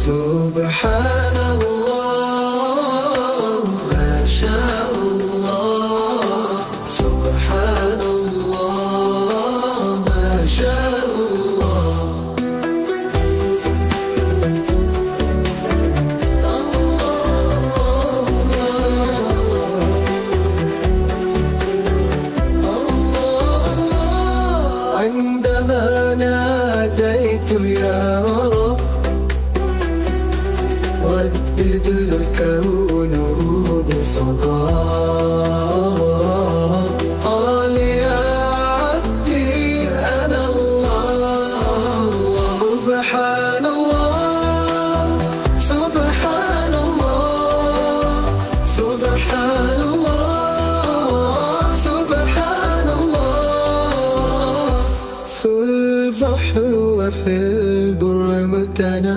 سبحان الله ما شاء الله، سبحان الله ما شاء الله. عندما ناديت يا رب ردد الكون بصدى، قال يا عبدي أنا الله. سبحان الله سبحان الله سبحان الله سبحان الله. في البحر وفي البر متناهي